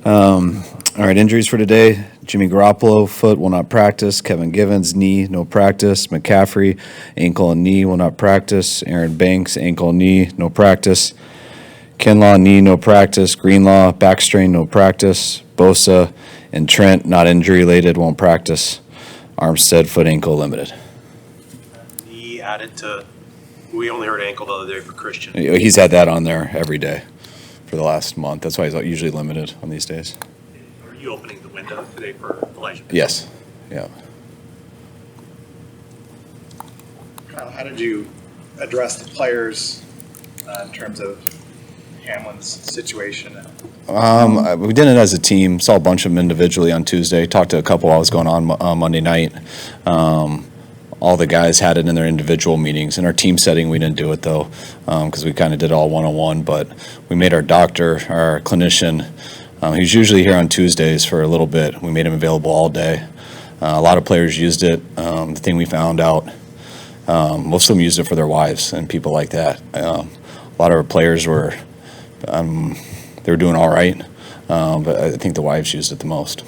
All right, injuries for today. Jimmy Garoppolo, foot, will not practice. Kevin Givens, knee, no practice. McCaffrey, ankle and knee, will not practice. Aaron Banks, ankle and knee, no practice. Kinlaw, knee, no practice. Greenlaw, back strain, no practice. Bosa and Trent, not injury related, won't practice. Armstead, foot, ankle, limited. Knee added to, we only heard ankle the other day for Christian. He's had that on there every day for the last month. That's why he's usually limited on these days. Are you opening the window today for Elijah? Yes. Yeah. Kyle, how did you address the players in terms of Hamlin's situation? We did it as a team. Saw a bunch of them individually on Tuesday. Talked to a couple while I was going on Monday night. All the guys had it in their individual meetings. In our team setting, we didn't do it, though, because we kind of did it all one-on-one. But we made our doctor, our clinician, he's usually here on Tuesdays for a little bit. We made him available all day. A lot of players used it. The thing we found out, most of them used it for their wives and people like that. A lot of our players were, they were doing all right, but I think the wives used it the most.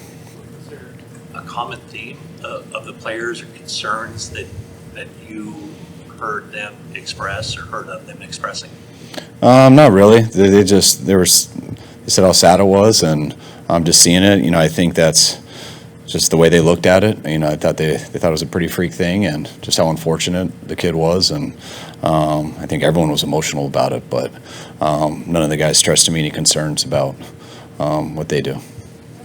Is there a common theme of the players or concerns that you heard them express or heard of them expressing? Not really. They said how sad it was, and I'm just seeing it. I think that's just the way they looked at it. I thought they thought it was a pretty freak thing, and just how unfortunate the kid was, and I think everyone was emotional about it. But none of the guys stressed to me any concerns about what they do.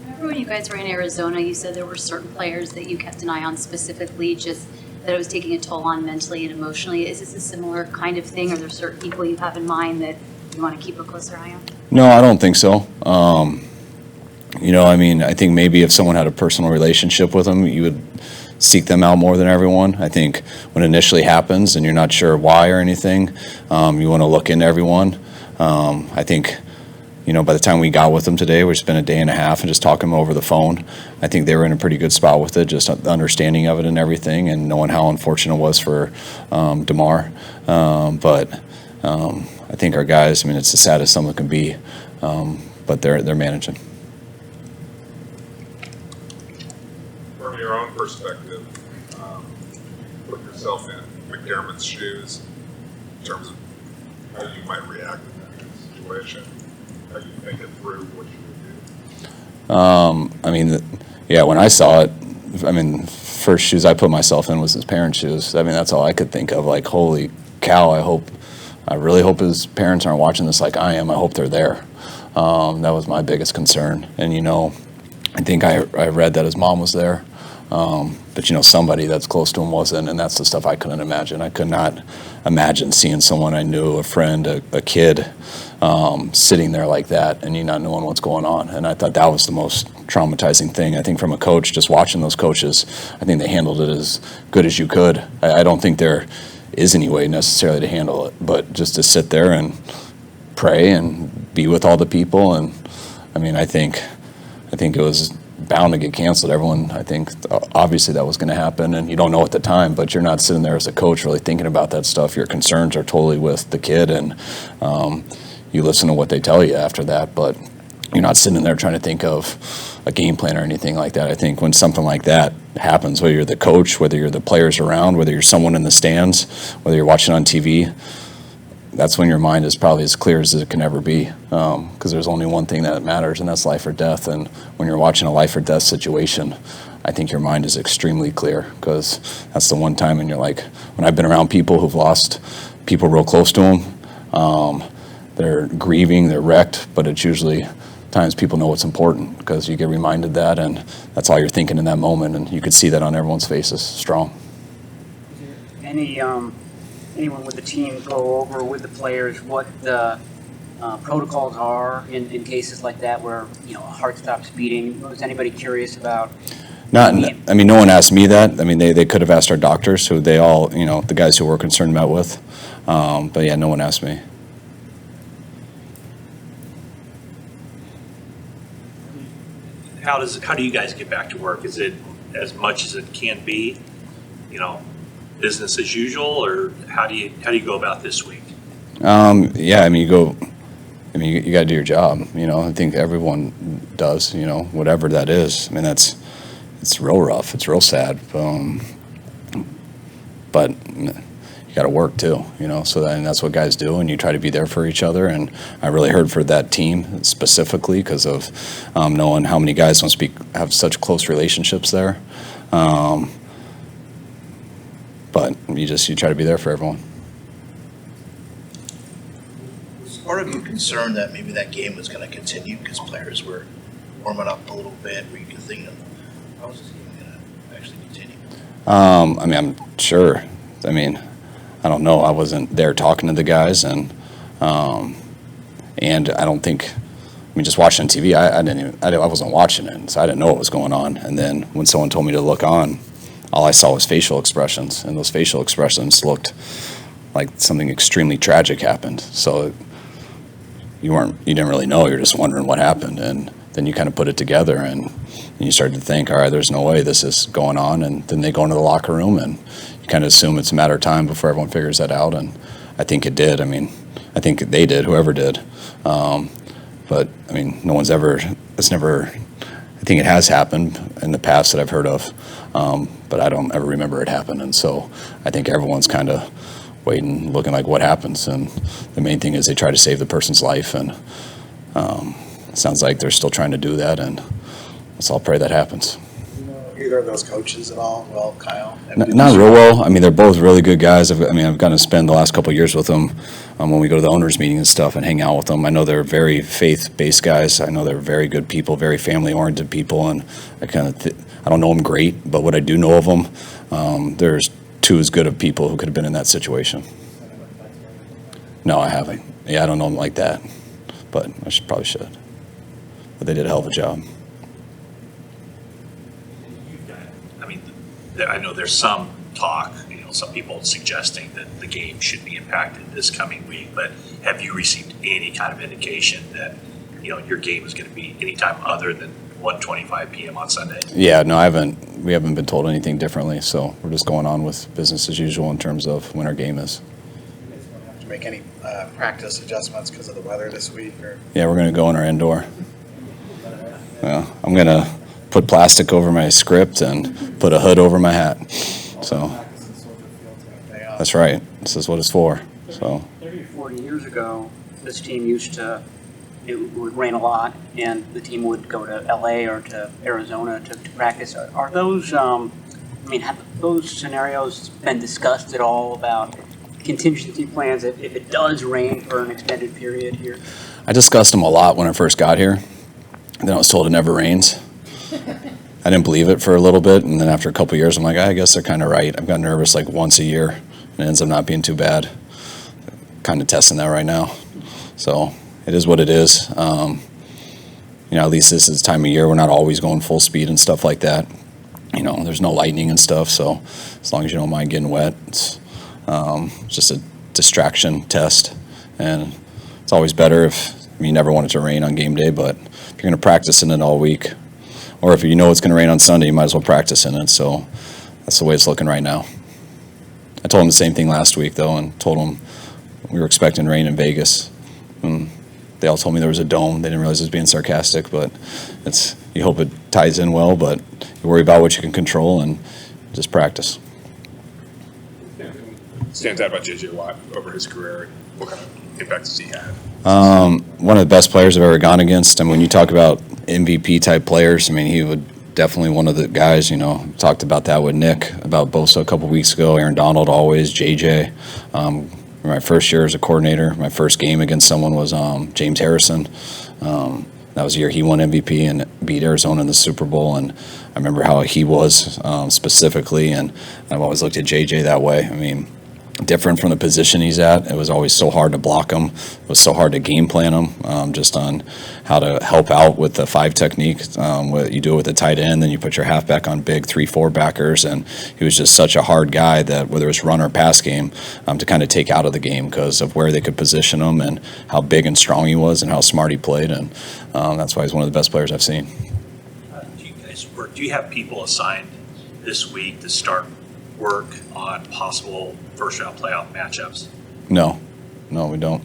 Remember when you guys were in Arizona, you said there were certain players that you kept an eye on specifically, just that it was taking a toll on mentally and emotionally. Is this a similar kind of thing? Are there certain people you have in mind that you want to keep a closer eye on? No, I don't think so. I think maybe if someone had a personal relationship with them, you would seek them out more than everyone. I think when it initially happens and you're not sure why or anything, you want to look into everyone. I think, by the time we got with them today, we spent a day and a half and just talking over the phone. I think they were in a pretty good spot with it, just the understanding of it and everything, and knowing how unfortunate it was for Damar. But I think our guys, it's the saddest someone can be, but they're managing. From your own perspective, put yourself in McDermott's shoes in terms of how you might react in that kind of situation. How you think it through what you would do. When I saw it, first shoes I put myself in was his parents' shoes. That's all I could think of. Like, holy cow! I really hope his parents aren't watching this like I am. I hope they're there. That was my biggest concern. And I think I read that his mom was there. But somebody that's close to him wasn't, and that's the stuff I couldn't imagine. I could not imagine seeing someone I knew, a friend, a kid, sitting there like that, and you not knowing what's going on. And I thought that was the most traumatizing thing. I think from a coach, just watching those coaches, I think they handled it as good as you could. I don't think there is any way necessarily to handle it, but just to sit there and pray and be with all the people. And I think it was bound to get canceled. Everyone, I think, obviously that was going to happen, and you don't know at the time, but you're not sitting there as a coach really thinking about that stuff. Your concerns are totally with the kid, and you listen to what they tell you after that, but you're not sitting there trying to think of a game plan or anything like that. I think when something like that happens, whether you're the coach, whether you're the players around, whether you're someone in the stands, whether you're watching on TV, that's when your mind is probably as clear as it can ever be, because there's only one thing that matters, and that's life or death. And when you're watching a life or death situation, I think your mind is extremely clear, because that's the one time in your life. When I've been around people who've lost people real close to them, they're grieving, they're wrecked, but it's usually times people know what's important, because you get reminded that, and that's all you're thinking in that moment, and you could see that on everyone's faces, strong. Anyone with the team go over with the players what the protocols are in cases like that where a heart stops beating? Was anybody curious about? No one asked me that. They could have asked our doctors, who they all, the guys who we're concerned met with. But yeah, no one asked me. How do you guys get back to work? Is it as much as it can be, business as usual, or how do you go about this week? You go I mean, you got to do your job. I think everyone does. Whatever that is. I mean, it's real rough. It's real sad. But you got to work too. So that's what guys do, and you try to be there for each other. And I really heard for that team specifically because of knowing how many guys don't have such close relationships there. But you try to be there for everyone. Was part of your concern that maybe that game was going to continue because players were warming up a little bit? Were you thinking, how is this game going to actually continue? I mean, I'm sure. I mean, I don't know. I wasn't there talking to the guys, and I don't think. I mean, just watching TV, I wasn't watching it, so I didn't know what was going on. And then when someone told me to look on, all I saw was facial expressions, and those facial expressions looked like something extremely tragic happened. So you didn't really know. You're just wondering what happened, and then you kind of put it together, and you started to think, all right, there's no way this is going on. And then they go into the locker room, and you kind of assume it's a matter of time before everyone figures that out. And I think it did. I mean, I think they did, whoever did. But I mean, it's never. I think it has happened in the past that I've heard of, but I don't ever remember it happened. And so I think everyone's kind of waiting, looking like what happens. And the main thing is they try to save the person's life, and it sounds like they're still trying to do that. And let's all pray that happens. Either of those coaches at all? Well, Kyle? Not real well. I mean, they're both really good guys. I've gotten to spend the last couple of years with them when we go to the owners' meeting and stuff and hang out with them. I know they're very faith-based guys. I know they're very good people, very family-oriented people, and I don't know them great, but what I do know of them, there's two as good of people who could have been in that situation. No, I haven't. Yeah, I don't know them like that, but I probably should. But they did a hell of a job. I know there's some talk, some people suggesting that the game should be impacted this coming week, but have you received any kind of indication that, your game is going to be anytime other than 1:25 p.m. on Sunday? Yeah, no, we haven't been told anything differently, so we're just going on with business as usual in terms of when our game is. You guys won't have to make any practice adjustments because of the weather this week? Or? Yeah, we're going to go in our indoor. Yeah, I'm going to put plastic over my script and put a hood over my hat. So that's right. This is what it's for. So 30 or 40 years ago, this team it would rain a lot, and the team would go to LA or to Arizona to practice. Are those, have those scenarios been discussed at all about contingency plans if it does rain for an extended period here? I discussed them a lot when I first got here. Then I was told it never rains. I didn't believe it for a little bit, and then after a couple of years, I'm like, I guess they're kind of right. I've got nervous like once a year, and it ends up not being too bad. Kind of testing that right now. So it is what it is. At least this is the time of year. We're not always going full speed and stuff like that. There's no lightning and stuff, so as long as you don't mind getting wet, it's just a distraction test. And it's always better you never want it to rain on game day, but if you're going to practice in it all week, or if you know it's going to rain on Sunday, you might as well practice in it. So that's the way it's looking right now. I told him the same thing last week, though, and told him we were expecting rain in Vegas. And they all told me there was a dome. They didn't realize I was being sarcastic, but you hope it ties in well, but you worry about what you can control and just practice. Stands out about J.J. Watt over his career. What kind of impact has he had? One of the best players I've ever gone against. When you talk about MVP type players, he would definitely one of the guys, talked about that with Nick, about Bosa a couple weeks ago, Aaron Donald always, JJ. My first year as a coordinator, my first game against someone was James Harrison. That was the year he won MVP and beat Arizona in the Super Bowl, and I remember how he was specifically, and I've always looked at JJ that way. Different from the position he's at. It was always so hard to block him. It was so hard to game plan him, just on how to help out with the 5 technique. You do it with the tight end, then you put your halfback on big 3-4 backers, and he was just such a hard guy that whether it's run or pass game, to kind of take out of the game because of where they could position him and how big and strong he was and how smart he played, and that's why he's one of the best players I've seen. Do you have people assigned this week to start work on possible first-round playoff matchups? No, we don't.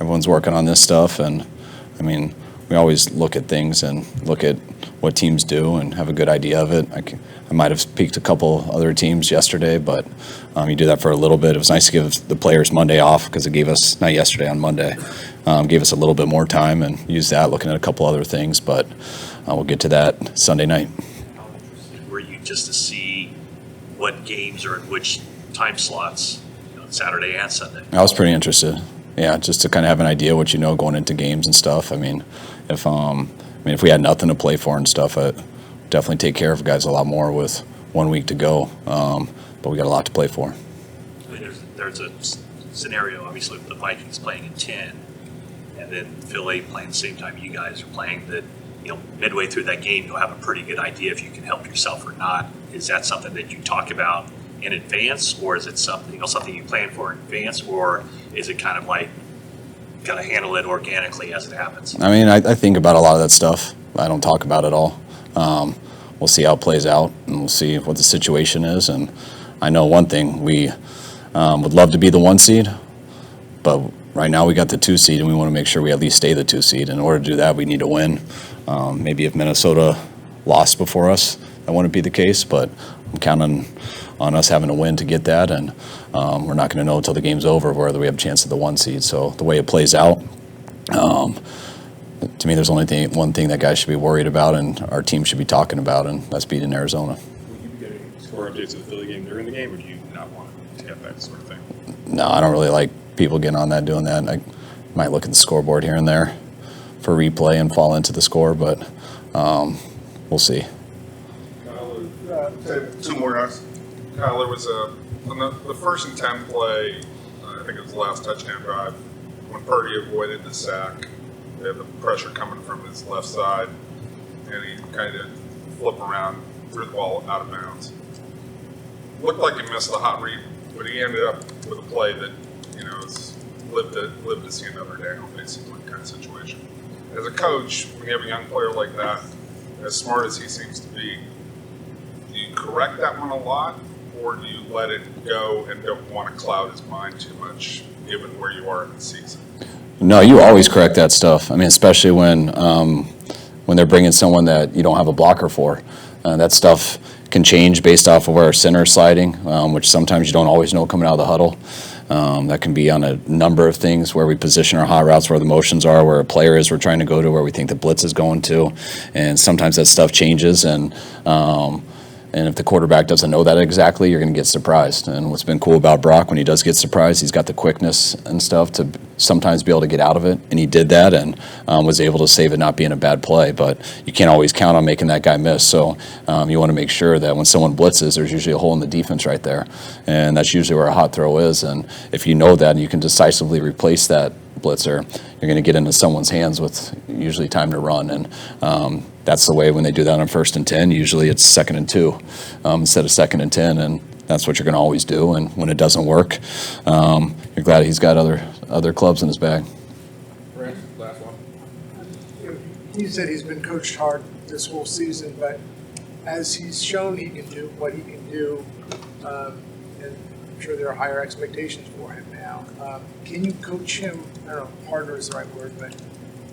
everyone's working on this stuff, and I mean, we always look at things and look at what teams do and have a good idea of it. I might have peeked a couple other teams yesterday, but you do that for a little bit. It was nice to give the players Monday off because it gave us, not yesterday, on Monday, gave us a little bit more time and use that looking at a couple other things, but we'll get to that Sunday night. How interested were you just to see what games are in which time slots, Saturday and Sunday? I was pretty interested. Yeah, just to kind of have an idea what you know going into games and stuff. I mean, if we had nothing to play for and stuff, I'd definitely take care of guys a lot more with 1 week to go. But we got a lot to play for. I mean, there's a scenario, obviously, with the Vikings playing in 10, and then Philly playing the same time you guys are playing, that midway through that game, you'll have a pretty good idea if you can help yourself or not. Is that something that you talk about in advance, or is it something you plan for in advance, or is it kind of like got to handle it organically as it happens? I mean, I think about a lot of that stuff. I don't talk about it all. We'll see how it plays out, and we'll see what the situation is. And I know one thing, we would love to be the 1 seed, but right now we got the 2 seed, and we want to make sure we at least stay the 2 seed. In order to do that, we need to win. Maybe if Minnesota lost before us, that wouldn't be the case, but I'm counting on us having to win to get that, and we're not going to know until the game's over whether we have a chance at the 1 seed. So the way it plays out, to me, there's only one thing that guys should be worried about and our team should be talking about, and that's beating Arizona. Will you be getting score updates of the Philly game during the game, or do you not want to get that sort of thing? No, I don't really like people getting on that, doing that. I might look at the scoreboard here and there for replay and fall into the score, but we'll see. Two more guys. Kyle, there was on the 1st and 10 play, I think it was the last touchdown drive, when Purdy avoided the sack, they had the pressure coming from his left side, and he kind of flipped around, threw the ball out of bounds. Looked like he missed the hot read, but he ended up with a play that, lived to see another down, basically, kind of situation. As a coach, when you have a young player like that, as smart as he seems to be, do you correct that one a lot, or do you let it go and don't want to cloud his mind too much, given where you are in the season? No, you always correct that stuff. I mean, especially when they're bringing someone that you don't have a blocker for. That stuff can change based off of where our center is sliding, which sometimes you don't always know coming out of the huddle. That can be on a number of things, where we position our hot routes, where the motions are, where a player is we're trying to go to, where we think the blitz is going to. And sometimes that stuff changes, and if the quarterback doesn't know that exactly, you're going to get surprised. And what's been cool about Brock, when he does get surprised, he's got the quickness and stuff to sometimes be able to get out of it. And he did that and was able to save it not being a bad play. But you can't always count on making that guy miss. So you want to make sure that when someone blitzes, there's usually a hole in the defense right there. And that's usually where a hot throw is. And if you know that and you can decisively replace that blitzer, you're going to get into someone's hands with usually time to run. And that's the way when they do that on 1st and 10. Usually it's 2nd and 2 instead of 2nd and 10, and that's what you're going to always do. And when it doesn't work, you're glad he's got other clubs in his bag. Brent, last one. He said he's been coached hard this whole season, but as he's shown he can do what he can do, and I'm sure there are higher expectations for him now. Can you coach him? I don't know, harder is the right word, but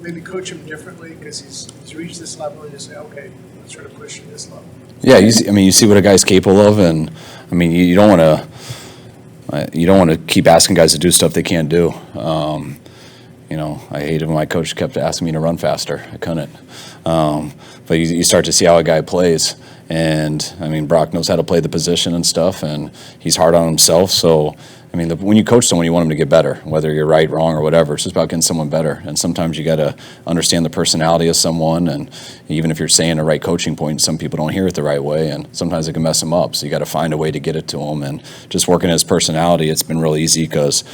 maybe coach him differently because he's reached this level, and you say, okay, let's try to push him this level. Yeah, you see what a guy's capable of, and I mean, you don't want to keep asking guys to do stuff they can't do. I hated when my coach kept asking me to run faster. I couldn't. But you start to see how a guy plays, and I mean, Brock knows how to play the position and stuff, and he's hard on himself. So, I mean, when you coach someone, you want them to get better, whether you're right, wrong, or whatever. It's just about getting someone better. And sometimes you got to understand the personality of someone. And even if you're saying the right coaching point, some people don't hear it the right way. And sometimes it can mess them up. So you got to find a way to get it to them. And just working his personality, it's been real easy because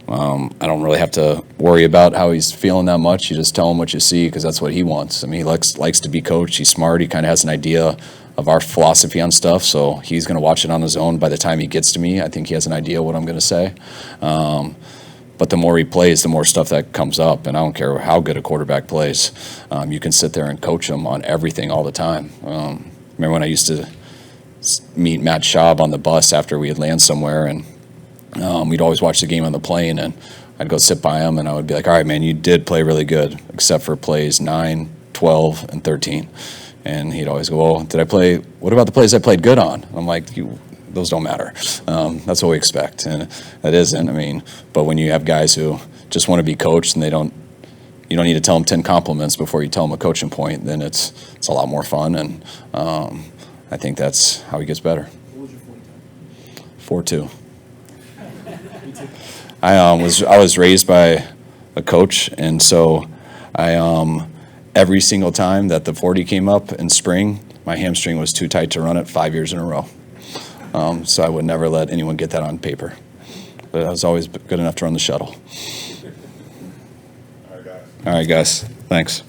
I don't really have to worry about how he's feeling that much. You just tell him what you see because that's what he wants. I mean, he likes to be coached. He's smart. He kind of has an idea of our philosophy on stuff, so he's going to watch it on his own. By the time he gets to me, I think he has an idea what I'm going to say. But the more he plays, the more stuff that comes up, and I don't care how good a quarterback plays. You can sit there and coach him on everything all the time. Remember when I used to meet Matt Schaub on the bus after we had landed somewhere, and we'd always watch the game on the plane, and I'd go sit by him and I would be like, all right, man, you did play really good, except for plays 9, 12, and 13. And he'd always go, well, what about the plays I played good on? I'm like, those don't matter. That's what we expect. And that isn't, I mean, but when you have guys who just want to be coached and you don't need to tell them 10 compliments before you tell them a coaching point, then it's a lot more fun. And I think that's how he gets better. What was your 4.2. 40 time? I was raised by a coach, and so every single time that the 40 came up in spring, my hamstring was too tight to run it 5 years in a row. So I would never let anyone get that on paper. But I was always good enough to run the shuttle. All right, guys. Thanks.